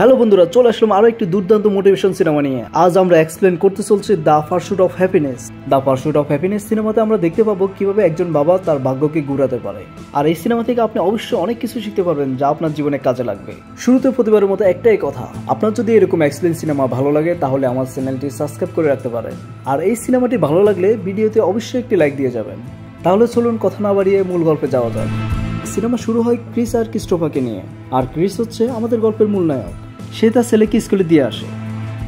Hello বন্ধুরা, চলে আসলাম আরো একটি দুর্দান্ত মোটিভেশন সিনেমা নিয়ে। আজ আমরা এক্সপ্লেন করতে চলছি the pursuit of happiness. The pursuit of happiness সিনেমাতে আমরা দেখতে পাবো কিভাবে একজন বাবা তার ভাগ্যকে ঘুরাতে পারে। আর এই সিনেমা থেকে আপনি অবশ্যই অনেক কিছু শিখতে পারবেন যা আপনার জীবনে কাজে লাগবে। শুরুতে প্রতিবারের মতো একটাই কথা, আপনার যদি এরকম এক্সপ্লেন সিনেমা ভালো লাগে তাহলে আমার চ্যানেলটি সাবস্ক্রাইব করে রাখতে পারেন। আর এই সিনেমাটি ভালো লাগলে ভিডিওতে অবশ্যই একটি লাইক দিয়ে যাবেন। তাহলে চলুন কথা না বাড়িয়ে মূল গল্পে যাওয়া যাক। সিনেমা শুরু হয় ক্রিস আর ক্রিস্টোফারকে নিয়ে। আর ক্রিস হচ্ছে আমাদের গল্পের মূল নায়ক। সে তার ছেলেকে স্কুলে দিয়ে আসে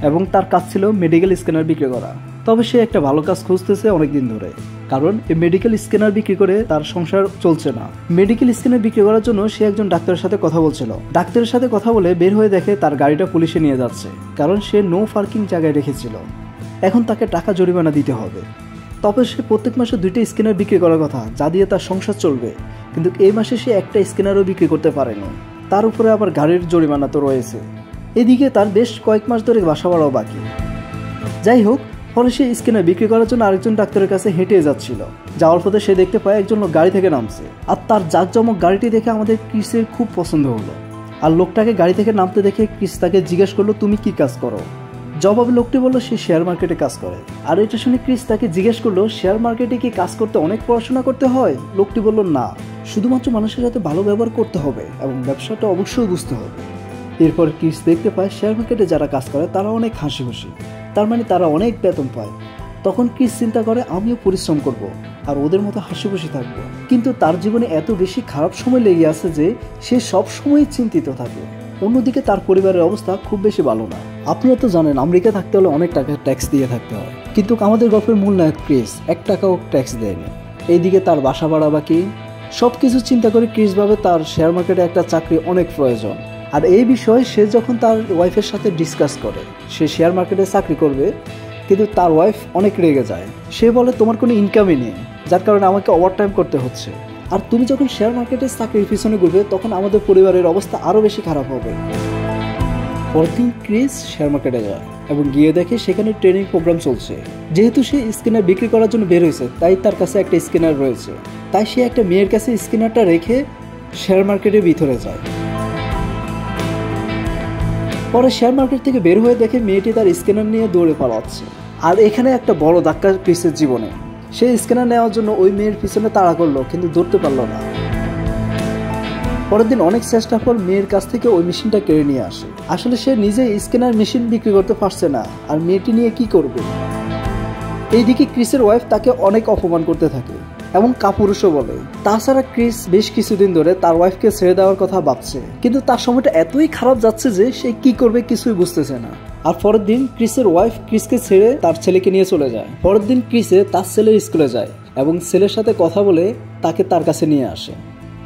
এবং তার কাজ ছিল মেডিকেল স্ক্যানার বিক্রি করা। তবে সে একটা ভালো কাজ খুঁজতেছে অনেকদিন ধরে, কারণ এই মেডিকেল স্ক্যানার বিক্রি করে তার সংসার চলছে না। মেডিকেল স্ক্যানার বিক্রি করার জন্য সে একজন ডাক্তারের সাথে কথা বলছিল। ডাক্তারের সাথে কথা বলে বের হয়ে দেখে তার গাড়িটা পুলিশে নিয়ে যাচ্ছে, কারণ সে নো পার্কিং জায়গায় রেখেছিল। এখন তাকে টাকা জরিমানা দিতে হবে। তবে সে প্রত্যেক মাসে 2টা স্ক্যানার বিক্রি করার কথা, যা দিয়ে তার সংসার চলবে। কিন্তু এই মাসে সে একটা স্ক্যানারও বিক্রি করতে পারেনি। তার উপরে আবার গাড়ির জরিমানা তো রয়েছে। এদিকে তার বেশ কয়েক মাস ধরে বাসা ভাড়াও বাকি। যাই হোক, ফলে সে স্ক্যানার বিক্রি করার জন্য আরেকজন ডাক্তারের কাছে হেঁটে যাচ্ছিল। যাওয়ার পথে সে দেখতে পায় একজন লোক গাড়ি থেকে নামছে। আর তার জাঁকজমক গাড়িটি দেখে আমাদের ক্রিসের খুব পছন্দ হলো। আর লোকটাকে গাড়ি থেকে নামতে দেখে ক্রিস তাকে জিজ্ঞেস করলো, তুমি কি কাজ করো? জবাবে লোকটি বলল সে শেয়ার মার্কেটে কাজ করে। আর এটা শুনে ক্রিস তাকে জিজ্ঞেস করলো, শেয়ার মার্কেটে কি কাজ করতে অনেক পড়াশোনা করতে হয়? লোকটি বলল, না, শুধুমাত্র মানুষের সাথে ভালো ব্যবহার করতে হবে এবং ব্যবসাটা অবশ্যই বুঝতে হবে। এরপর ক্রিস দেখতে পায় শেয়ার মার্কেটে যারা কাজ করে তারা অনেক হাসি খুশি, তার মানে তারা অনেক বেতন পায়। তখন ক্রিস চিন্তা করে, আমিও পরিশ্রম করব আর ওদের মতো হাসি খুশি থাকবো। কিন্তু তার জীবনে এত বেশি খারাপ সময় লেগে আছে যে সে সব সময় চিন্তিত থাকে। অন্যদিকে তার পরিবারের অবস্থা খুব বেশি ভালো না। আপনারা তো জানেন, আমেরিকা থাকতে হলে অনেক টাকা ট্যাক্স দিয়ে থাকতে হয়, কিন্তু আমাদের গল্পের মূল নায়ক ক্রিস 1 টাকাও ট্যাক্স দেয়নি। এইদিকে তার বাসা ভাড়া বাকি। সবকিছু চিন্তা করে ক্রিস ভাবে তার শেয়ার মার্কেটে একটা চাকরি অনেক প্রয়োজন। আর এই বিষয়ে সে যখন তার ওয়াইফের সাথে ডিসকাস করে সে শেয়ার মার্কেটে চাকরি করবে, কিন্তু তার ওয়াইফ অনেক রেগে যায়। সে বলে, তোমার কোনো ইনকামই নেই, যার কারণে আমাকে ওভারটাইম করতে হচ্ছে। আর তুমি যখন শেয়ার মার্কেটে চাকরির পিছনে ঘুরবে তখন আমাদের পরিবারের অবস্থা আরও বেশি খারাপ হবে। পরদিন ক্রিস শেয়ার মার্কেটে যায় এবং গিয়ে দেখে সেখানে ট্রেনিং প্রোগ্রাম চলছে। যেহেতু সে স্ক্যানার বিক্রি করার জন্য বের হয়েছে, তাই তার কাছে একটা স্ক্যানার রয়েছে। তাই সে একটা মেয়ের কাছে স্ক্যানারটা রেখে শেয়ার মার্কেটের ভিতরে যায়। পরে শেয়ার মার্কেট থেকে বের হয়ে দেখে মেয়েটি তার স্ক্যানার নিয়ে দৌড়ে পালাচ্ছে। আর এখানে একটা বড় ধাক্কা ক্রিসের জীবনে। সে স্ক্যানার নেওয়ার জন্য ওই মেয়ের পিছনে তাড়া করলো, কিন্তু ধরতে পারলো না। পরের দিন অনেক চেষ্টার পর মেয়ের কাছ থেকে ওই মেশিনটা কেড়ে নিয়ে আসে। আসলে সে নিজে স্ক্যানার মেশিন বিক্রি করতে পারছে না, আর মেয়েটি নিয়ে কি করবে? এইদিকে ক্রিসের ওয়াইফ তাকে অনেক অপমান করতে থাকে এবং কাপুরুষও বলে। তাছাড়া ক্রিস বেশ কিছুদিন ধরে তার ওয়াইফকে ছেড়ে দেওয়ার কথা ভাবছে, কিন্তু তার সময়টা এতই খারাপ যাচ্ছে যে সে কি করবে কিছুই বুঝতেছে না। আর পরের দিন ক্রিসের ওয়াইফ ক্রিসকে ছেড়ে তার ছেলেকে নিয়ে চলে যায়। পরের দিন ক্রিসে তার ছেলের স্কুলে যায় এবং ছেলের সাথে কথা বলে তাকে তার কাছে নিয়ে আসে,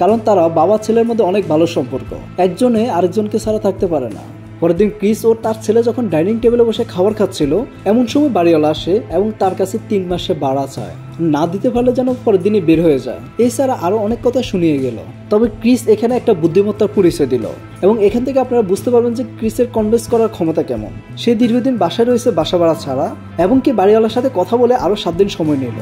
কারণ তারা বাবা ছেলের মধ্যে অনেক ভালো সম্পর্ক, একজনে আরেকজনকে ছাড়া থাকতে পারে না। পরের দিন ক্রিস ও তার ছেলে যখন ডাইনিং টেবিলে বসে খাবার খাচ্ছিল, এমন সময় বাড়িওয়ালা আসে এবং তার কাছে 3 মাসে ভাড়া চায়। না দিতে পারলে যেন পরের দিনই বের হয়ে যায়। এছাড়া আরো অনেক কথা শুনিয়ে গেল। তবে ক্রিস এখানে একটা বুদ্ধিমত্তার পরিচয় দিল এবং এখান থেকে আপনারা বুঝতে পারবেন যে ক্রিসের কনভিন্স করার ক্ষমতা কেমন। সে দীর্ঘদিন বাসায় রয়েছে বাসা ভাড়া ছাড়া, এবং কি বাড়িওয়ালার সাথে কথা বলে আরো 7 দিন সময় নিল।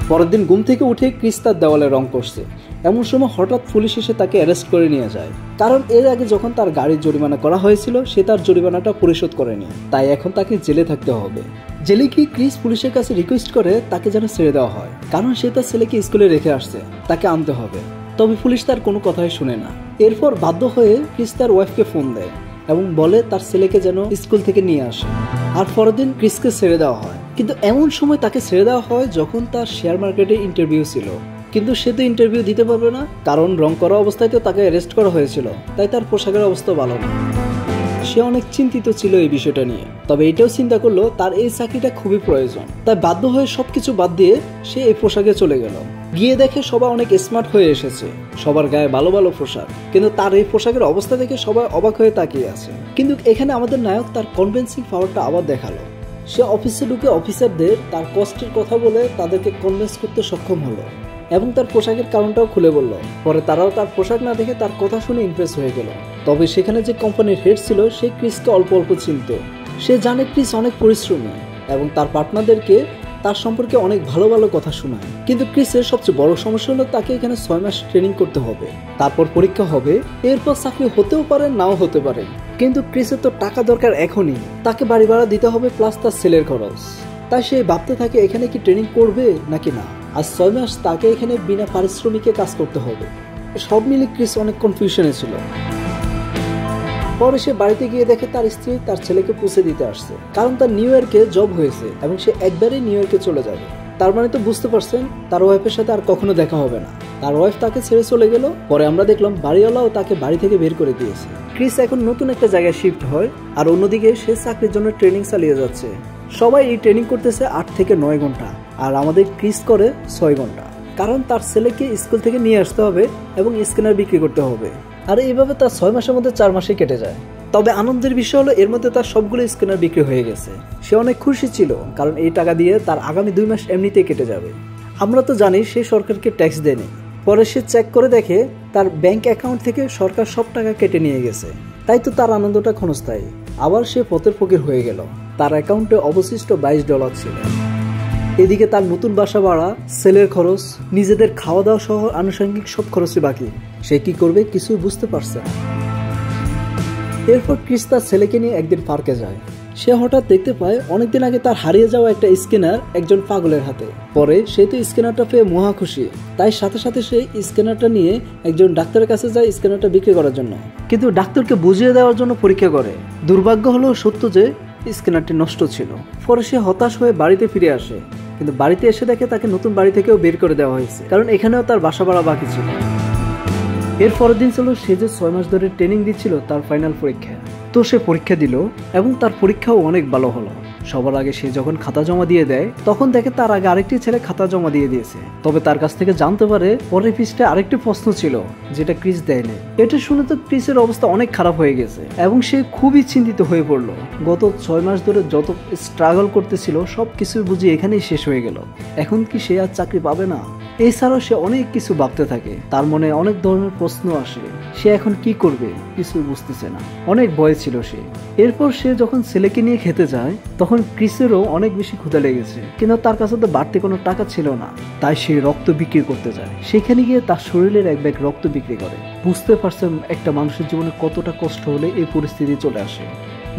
পরের দিন ঘুম থেকে উঠে ক্রিস তার দেওয়ালে রং করছে। এমন সময় হঠাৎ পুলিশ এসে তাকে অ্যারেস্ট করে নিয়ে যায়, কারণ এর আগে যখন তার গাড়ির জরিমানা করা হয়েছিল সে তার জরিমানাটা পরিশোধ করেনি, তাই এখন তাকে জেলে থাকতে হবে। জেলে গিয়ে ক্রিস পুলিশের কাছে রিকোয়েস্ট করে তাকে যেন ছেড়ে দেওয়া হয়, কারণ সে তার ছেলেকে স্কুলে রেখে আসছে, তাকে আনতে হবে। তবে পুলিশ তার কোনো কথাই শুনে না। এরপর বাধ্য হয়ে ক্রিস তার ওয়াইফকে ফোন দেয় এবং বলে তার ছেলেকে যেন স্কুল থেকে নিয়ে আসে। আর পরের দিন ক্রিসকে ছেড়ে দেওয়া হয়। কিন্তু এমন সময় তাকে ছেড়ে দেওয়া হয় যখন তার শেয়ার মার্কেটে ইন্টারভিউ ছিল, কিন্তু সে তো ইন্টারভিউ দিতে পারবে না, কারণ রং করা অবস্থায় তো তাকে অ্যারেস্ট করা হয়েছিল, তাই তার পোশাকের অবস্থা ভালো না। সে অনেক চিন্তিত ছিল এই বিষয়টা নিয়ে। তবে এটাও চিন্তা করলো তার এই চাকরিটা খুবই প্রয়োজন, তাই বাধ্য হয়ে সবকিছু বাদ দিয়ে সে এই পোশাকে চলে গেল। গিয়ে দেখে সবাই অনেক স্মার্ট হয়ে এসেছে, সবার গায়ে ভালো ভালো পোশাক, কিন্তু তার এই পোশাকের অবস্থা দেখে সবাই অবাক হয়ে তাকিয়ে আছে। কিন্তু এখানে আমাদের নায়ক তার কনভিন্সিং পাওয়ারটা আবার দেখালো। সে অফিসে ঢুকে অফিসারদের তার কষ্টের কথা বলে তাদেরকে কনভিন্স করতে সক্ষম হলো এবং তার পোশাকের কারণটাও খুলে বলল। পরে তারাও তার পোশাক না দেখে তার কথা শুনে ইমপ্রেস হয়ে গেল। তবে সেখানে যে কোম্পানির হেড ছিল সে ক্রিসকে অল্প অল্প চিনত। সে জানে ক্রিস অনেক পরিশ্রমী এবং তার পার্টনারদেরকে তার সম্পর্কে অনেক ভালো ভালো কথা শোনায়। কিন্তু ক্রিসের সবচেয়ে বড় সমস্যা হলো তাকে এখানে 6 মাস ট্রেনিং করতে হবে, তারপর পরীক্ষা হবে, এরপর চাকরি হতেও পারে নাও হতে পারে। কিন্তু ক্রিসের তো টাকা দরকার এখনই, তাকে বাড়ি ভাড়া দিতে হবে প্লাস তার ছেলের খরচ। তাই সে ভাবতে থাকে এখানে কি ট্রেনিং করবে নাকি না। আর 6 মাস তাকে এখানে বিনা পারিশ্রমিকে কাজ করতে হবে। সব মিলে ক্রিস অনেক কনফিউশনে ছিল। পরে সে বাড়িতে গিয়ে দেখে তার স্ত্রী তার ছেলেকে পৌঁছে দিতে আসছে, কারণ তার নিউ ইয়র্কে জব হয়েছে এবং সে একবারেই নিউ ইয়র্কে চলে যাবে। তার মানে তো বুঝতে পারছেন তার ওয়াইফের সাথে আর কখনো দেখা হবে না। তার ওয়াইফ তাকে ছেড়ে চলে গেল। পরে আমরা দেখলাম বাড়িওয়ালাও তাকে বাড়ি থেকে বের করে দিয়েছে। ক্রিস এখন নতুন একটা জায়গায় শিফট হয়, আর অন্যদিকে সে চাকরির জন্য ট্রেনিং চালিয়ে যাচ্ছে। সবাই এই ট্রেনিং করতেছে 8 থেকে 9 ঘন্টা, আর আমাদের ক্রিস করে 6 ঘন্টা, কারণ তার ছেলেকে স্কুল থেকে নিয়ে আসতে হবে এবং স্ক্যানার বিক্রি করতে হবে। আর এইভাবে তার 6 মাসের মধ্যে 4 মাসে কেটে যায়। তবে আনন্দের বিষয় হলো এর মধ্যে তার সবগুলো স্ক্যানার বিক্রি হয়ে গেছে। সে অনেক খুশি ছিল, কারণ এই টাকা দিয়ে তার আগামী 2 মাস এমনিতেই কেটে যাবে। আমরা তো জানি সে সরকারকে ট্যাক্স দেয়নি। পরে সে চেক করে দেখে তার ব্যাংক অ্যাকাউন্ট থেকে সরকার সব টাকা কেটে নিয়ে গেছে। তাই তো তার আনন্দটা ক্ষণস্থায়ী। আবার সে পথের ফকির হয়ে গেল। তার অ্যাকাউন্টে অবশিষ্ট $22 ছিল। এদিকে তার নতুন বাসা ভাড়া, সেলের খরচ, নিজেদের খাওয়া দাওয়া সহ আনুষঙ্গিক সব খরচই বাকি। সে কি করবে কিছুই বুঝতে পারছে না। এরপর ক্রিস তার ছেলেকে নিয়ে একদিন পার্কে যায়। সে হঠাৎ দেখতে পায় অনেকদিন আগে তার হারিয়ে যাওয়া একটা স্ক্যানার একজন পাগলের হাতে। পরে সে তো স্ক্যানারটা পেয়ে মহা খুশি, তাই সাথে সাথে সে স্ক্যানারটা নিয়ে একজন ডাক্তারের কাছে যায় স্ক্যানারটা বিক্রি করার জন্য। কিন্তু ডাক্তারকে বুঝিয়ে দেওয়ার জন্য পরীক্ষা করে। দুর্ভাগ্য হলো সত্য যে স্ক্যানারটি নষ্ট ছিল। পরে সে হতাশ হয়ে বাড়িতে ফিরে আসে, কিন্তু বাড়িতে এসে দেখে তাকে নতুন বাড়ি থেকেও বের করে দেওয়া হয়েছে, কারণ এখানেও তার বাসা ভাড়া বাকি ছিল। এর পরের দিন ছিল সে যে 6 মাস ধরে ট্রেনিং দিচ্ছিল তার ফাইনাল পরীক্ষা। তো সে পরীক্ষা দিল এবং তার পরীক্ষাও অনেক ভালো হলো। সবার আগে সে যখন খাতা জমা দিয়ে দেয় তখন দেখে তার আগে আরেকটি ছেলে খাতা জমা দিয়ে দিয়েছে। তবে তার কাছ থেকে জানতে পারে পরের পৃষ্ঠায় আরেকটি প্রশ্ন ছিল যেটা ক্রিস দেয়নি। এটা শুনে তো ক্রিসের অবস্থা অনেক খারাপ হয়ে গেছে এবং সে খুবই চিন্তিত হয়ে পড়লো। গত 6 মাস ধরে যত স্ট্রাগল করতেছিল সব কিছু বুঝি এখানেই শেষ হয়ে গেল। এখন কি সে আর চাকরি পাবে না? এছাড়াও সে অনেক কিছু ভাবতে থাকে। তার মনে অনেক ধরনের প্রশ্ন আসে। সে এখন কি করবে কিছু বুঝতেছে না। অনেক ভয় ছিল সে। এরপর সে যখন ছেলেকে নিয়ে খেতে যায় তখন ক্রিসেরও অনেক বেশি ক্ষুধা লেগেছে, কিন্তু তার কাছে তো বাড়তি কোনো টাকা ছিল না। তাই সে রক্ত বিক্রি করতে যায়। সেখানে গিয়ে তার শরীরের এক ব্যাগ রক্ত বিক্রি করে। বুঝতে পারছেন একটা মানুষের জীবনে কতটা কষ্ট হলে এই পরিস্থিতি চলে আসে।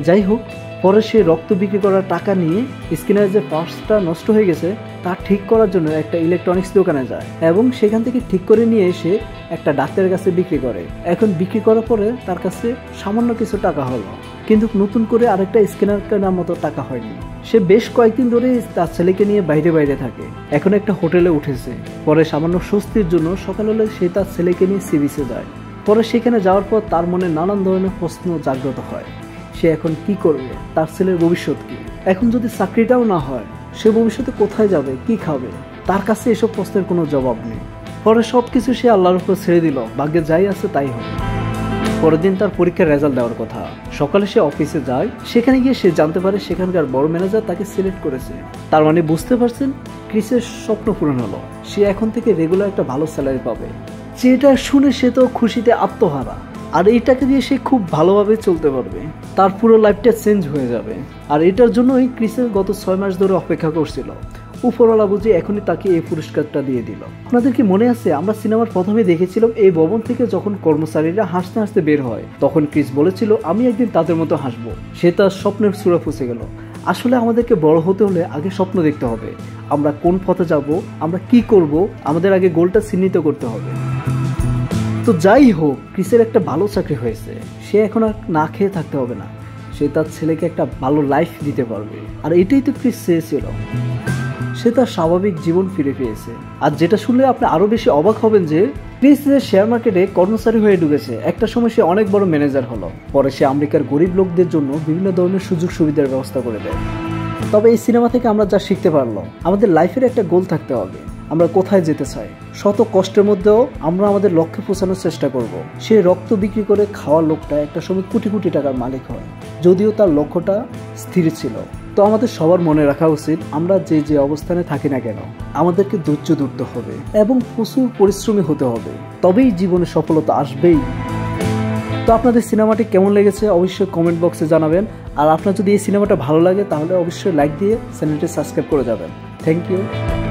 যাই হোক, পরে সে রক্ত বিক্রি করার টাকা নিয়ে স্ক্যানারের যে পার্টসটা নষ্ট হয়ে গেছে তা ঠিক করার জন্য একটা ইলেকট্রনিক্স দোকানে যায় এবং সেখান থেকে ঠিক করে নিয়ে এসে একটা ডাক্তারের কাছে বিক্রি করে। এখন বিক্রি করার পরে তার কাছে সামান্য কিছু টাকা হলো, কিন্তু নতুন করে আরেকটা স্ক্যানার কেনার মতো টাকা হয়নি। সে বেশ কয়েকদিন ধরে তার ছেলেকে নিয়ে বাইরে বাইরে থাকে। এখন একটা হোটেলে উঠেছে। পরে সামান্য স্বস্তির জন্য সকাল হলে সে তার ছেলেকে নিয়ে সি বিচে যায়। পরে সেখানে যাওয়ার পর তার মনে নানান ধরনের প্রশ্ন জাগ্রত হয়। সে এখন কি করবে? তার ছেলের ভবিষ্যৎ কি? এখন যদি চাকরিটাও না হয় সে ভবিষ্যতে কোথায় যাবে, কি খাবে? তার কাছে এসব প্রশ্নের কোনো জবাব নেই। পরে সবকিছু সে আল্লাহর উপর ছেড়ে দিল, ভাগ্যে যাই আছে তাই হবে। পরের দিন তার পরীক্ষার রেজাল্ট দেওয়ার কথা। সকালে সে অফিসে যায়। সেখানে গিয়ে সে জানতে পারে সেখানকার বড় ম্যানেজার তাকে সিলেক্ট করেছে। তার মানে বুঝতে পারছেন ক্রিসের স্বপ্ন পূরণ হলো। সে এখন থেকে রেগুলার একটা ভালো স্যালারি পাবে। যেটা শুনে সে তো খুশিতে আত্মহারা। আর এইটাকে দিয়ে সে খুব ভালোভাবে চলতে পারবে। তার পুরো লাইফটা চেঞ্জ হয়ে যাবে। আর এটার জন্যই ক্রিসের গত 6 মাস ধরে অপেক্ষা করছিল। উপরওয়ালা বুঝে এখনই তাকে এই পুরস্কারটা দিয়ে দিল। আপনাদের কি মনে আছে আমরা সিনেমার প্রথমে দেখেছিলাম এই ভবন থেকে যখন কর্মচারীরা হাসতে হাসতে বের হয় তখন ক্রিস বলেছিল আমি একদিন তাদের মতো হাসবো। সে তার স্বপ্নের চূড়া ফুসে গেল। আসলে আমাদেরকে বড় হতে হলে আগে স্বপ্ন দেখতে হবে। আমরা কোন পথে যাব, আমরা কি করব, আমাদের আগে গোলটা চিহ্নিত করতে হবে। তো যাই হোক, ক্রিসের একটা ভালো চাকরি হয়েছে। সে এখন আর না খেয়ে থাকতে হবে না। সে তার ছেলেকে একটা ভালো লাইফ দিতে পারবে। আর এটাই তো ক্রিস চেয়েছিল। সে তার স্বাভাবিক জীবন ফিরে পেয়েছে। আর যেটা শুনলে আপনি আরো বেশি অবাক হবেন যে ক্রিস শেয়ার মার্কেটে কর্মচারী হয়ে ঢুকেছে। একটা সময় সে অনেক বড় ম্যানেজার হলো। পরে সে আমেরিকার গরিব লোকদের জন্য বিভিন্ন ধরনের সুযোগ সুবিধার ব্যবস্থা করে দেয়। তবে এই সিনেমা থেকে আমরা যা শিখতে পারলাম, আমাদের লাইফের একটা গোল থাকতে হবে। আমরা কোথায় যেতে চাই, শত কষ্টের মধ্যেও আমরা আমাদের লক্ষ্যে পৌঁছানোর চেষ্টা করব। সে রক্ত বিক্রি করে খাওয়া লোকটা একটা সময় কোটি কোটি টাকার মালিক হয়, যদিও তার লক্ষ্যটা স্থির ছিল। তো আমাদের সবার মনে রাখা উচিত আমরা যে যে অবস্থানে থাকি না কেন আমাদেরকে ধৈর্য ধরতে হবে এবং প্রচুর পরিশ্রমী হতে হবে, তবেই জীবনে সফলতা আসবেই। তো আপনাদের সিনেমাটি কেমন লেগেছে অবশ্যই কমেন্ট বক্সে জানাবেন। আর আপনার যদি এই সিনেমাটা ভালো লাগে তাহলে অবশ্যই লাইক দিয়ে চ্যানেলটি সাবস্ক্রাইব করে যাবেন। Thank you.